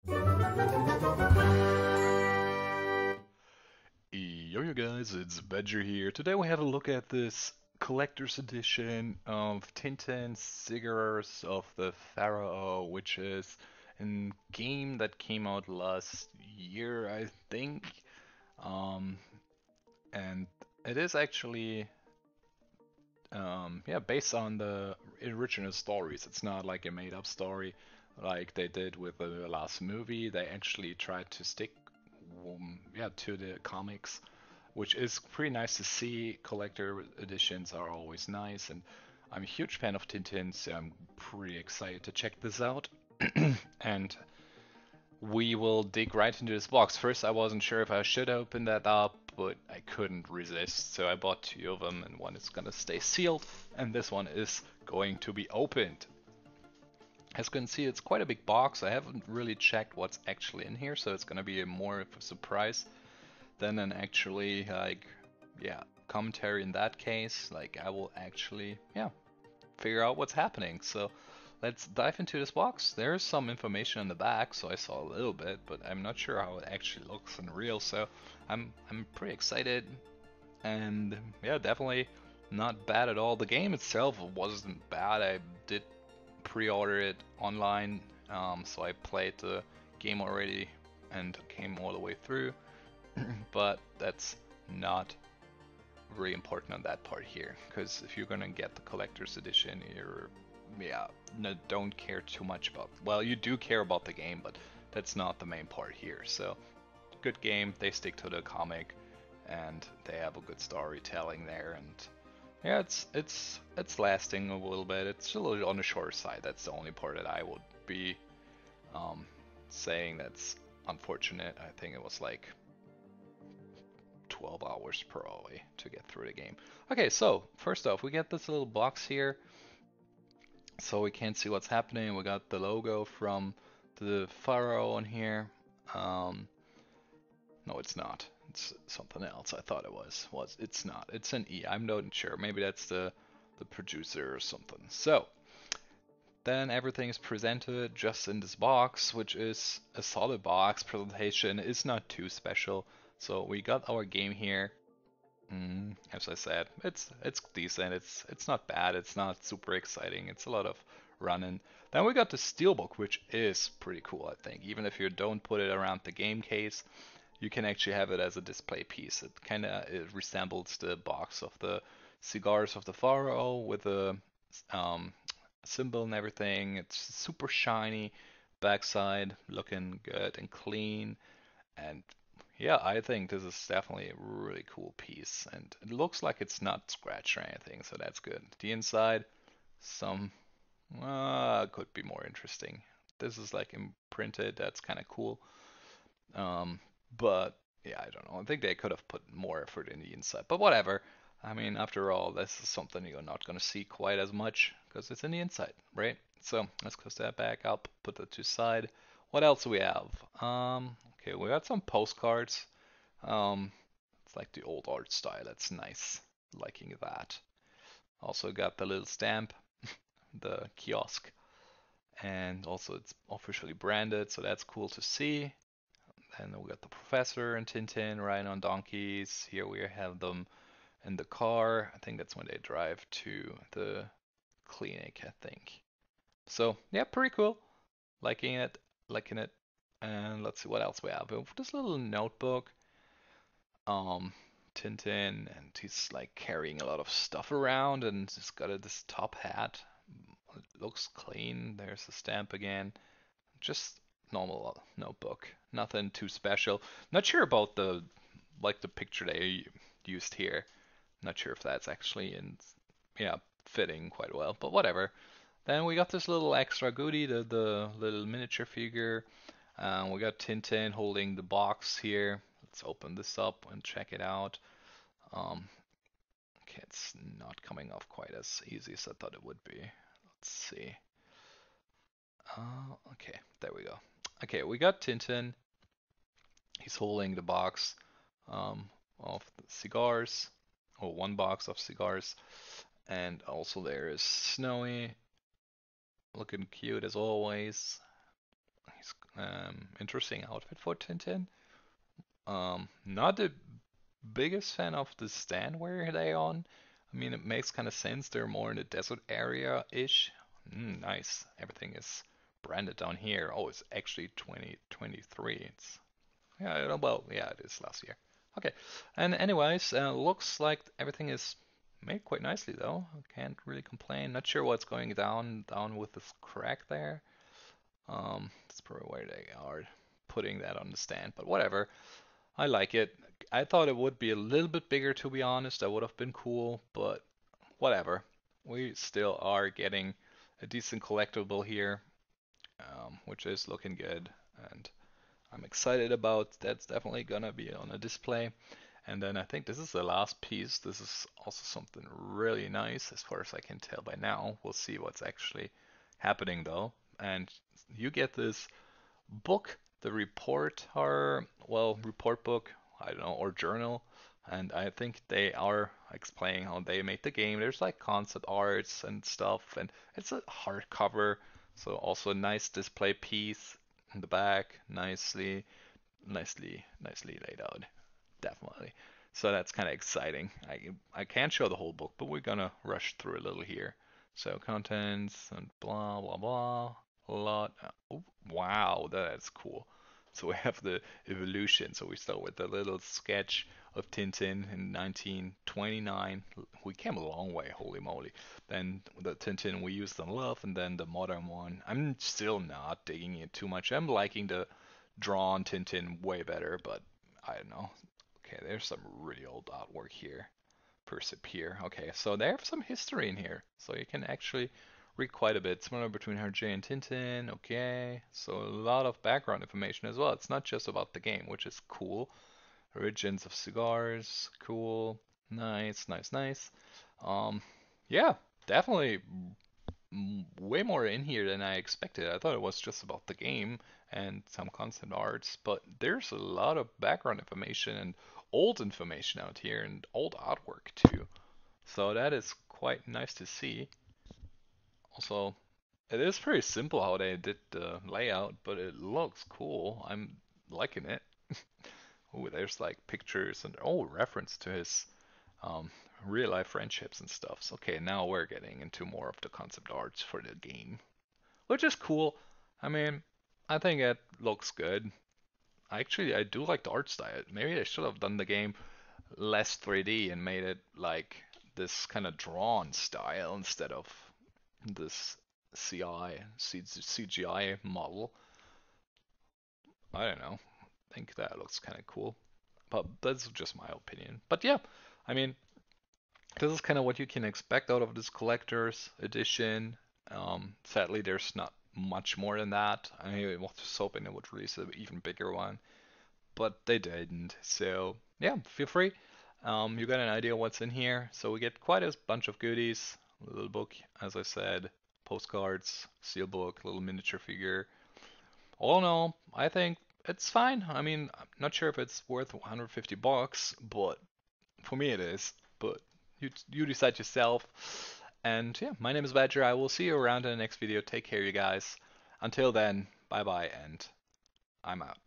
Yo guys, it's Badger here. Today we have a look at this collector's edition of Tintin Cigars of the Pharaoh, which is a game that came out last year, I think. Um, and it is actually yeah, based on the original stories. It's not like a made-up story like they did with the last movie. They actually tried to stick yeah, to the comics, which is pretty nice to see. Collector editions are always nice, and I'm a huge fan of Tintin, so I'm pretty excited to check this out. And we will dig right into this box. First, I wasn't sure if I should open that up, but I couldn't resist, so I bought two of them, and one is gonna stay sealed, and this one is going to be opened. As you can see, it's quite a big box. I haven't really checked what's actually in here, so it's gonna be more of a surprise than an actually like yeah commentary in that case. Like I will actually yeah figure out what's happening. So let's dive into this box. There's some information on the back, so I saw a little bit, but I'm not sure how it actually looks in real. So I'm pretty excited, and yeah, definitely not bad at all. The game itself wasn't bad. I did pre-order it online, so I played the game already and came all the way through. But that's not really important on that part here, because if you're gonna get the collector's edition, you're yeah, no, don't care too much about. Well, you do care about the game, but that's not the main part here. So good game. They stick to the comic, and they have a good storytelling there, and yeah, it's lasting a little bit. It's a little on the short side. That's the only part that I would be um, saying that's unfortunate. I think it was like 12 hours probably to get through the game. Okay, so first off, we get this little box here, so we can't see what's happening. We got the logo from the Pharaoh on here. Um, no, it's not. It's something else. I thought it was. It's not. It's an E. I'm not sure. Maybe that's the producer or something. So then everything is presented just in this box, which is a solid box. Presentation is not too special. So we got our game here. As I said, it's decent. It's not bad. It's not super exciting. It's a lot of running. Then we got the steelbook, which is pretty cool, I think. Even if you don't put it around the game case, you can actually have it as a display piece. It kind of it resembles the box of the Cigars of the Pharaoh with the um, symbol and everything. It's super shiny, backside looking good and clean, and yeah, I think this is definitely a really cool piece, and it looks like it's not scratched or anything, so that's good. The inside, some could be more interesting. This is like imprinted, that's kind of cool. Um, but yeah, I don't know. I think they could have put more effort in the inside, but whatever. I mean, after all, this is something you're not gonna see quite as much because it's in the inside, right? So let's close that back up, put that to the side. What else do we have? Okay, we got some postcards. It's like the old art style. That's nice. Liking that. Also got the little stamp, the kiosk, and also it's officially branded, so that's cool to see. And we got the professor and Tintin riding on donkeys. Here we have them in the car. I think that's when they drive to the clinic, I think. So yeah, pretty cool. Liking it, liking it. And let's see what else we have. We have this little notebook. Um, Tintin, and he's like carrying a lot of stuff around, and he's got this top hat. It looks clean. There's the stamp again. Just normal notebook. Nothing too special. Not sure about the like the picture they used here. Not sure if that's actually in yeah fitting quite well, but whatever. Then we got this little extra goodie, the little miniature figure. We got Tintin holding the box here. Let's open this up and check it out. Um, okay, it's not coming off quite as easy as I thought it would be. Let's see. Okay, there we go. Okay, we got Tintin. He's holding the box of the cigars, or one box of cigars. And also there is Snowy, looking cute as always. Interesting outfit for Tintin. Not the biggest fan of the stand where they on. I mean, it makes kind of sense. They're more in the desert area-ish. Nice. Everything is branded down here. Oh, it's actually 2023. It's yeah, well, yeah, it is last year. Okay. And anyways, looks like everything is made quite nicely though. Can't really complain. Not sure what's going down with this crack there. That's probably why they are putting that on the stand, but whatever. I like it. I thought it would be a little bit bigger, to be honest. That would have been cool, but whatever. We still are getting a decent collectible here, which is looking good, and I'm excited about. That's definitely gonna be on a display. And then I think this is the last piece. This is also something really nice, as far as I can tell by now. We'll see what's actually happening though. And you get this book, the report or well, report book, I don't know, or journal. And I think they are explaining how they made the game. There's like concept arts and stuff, and it's a hardcover, so also a nice display piece in the back, nicely laid out, definitely. So that's kind of exciting. I can't show the whole book, but we're gonna rush through a little here. So contents and blah blah blah. A lot. Oh, wow, that's cool. So we have the evolution. So we start with a little sketch of Tintin in 1929. We came a long way, holy moly. Then the Tintin we used in love, and then the modern one. I'm still not digging it too much. I'm liking the drawn Tintin way better, but I don't know. Okay, there's some really old artwork here. Persevere. Okay, so they have some history in here, so you can actually read quite a bit. Similar between Hergé and Tintin. Okay, so a lot of background information as well. It's not just about the game, which is cool. Origins of cigars. Cool. Nice. Um, yeah, definitely way more in here than I expected. I thought it was just about the game and some concept arts, but there's a lot of background information and old information out here and old artwork too. So that is quite nice to see. Also, it is pretty simple how they did the layout, but it looks cool. I'm liking it. Oh, there's like pictures and oh, reference to his um, real life friendships and stuff. So, okay, now we're getting into more of the concept arts for the game, which is cool. I mean, I think it looks good. Actually, I do like the art style. Maybe they should have done the game less 3D and made it like this kind of drawn style instead of this CGI model. I don't know. I think that looks kind of cool. But that's just my opinion. But yeah, I mean, this is kind of what you can expect out of this collector's edition. Sadly, there's not much more than that. I was just hoping they would release an even bigger one, but they didn't. So yeah, feel free. You got an idea what's in here. So we get quite a bunch of goodies. A little book, as I said, postcards, steelbook, little miniature figure. All in all, I think it's fine. I mean, I'm not sure if it's worth 150 bucks, but for me it is. But you decide yourself. And yeah, my name is Badger. I will see you around in the next video. Take care, you guys. Until then, bye bye, and I'm out.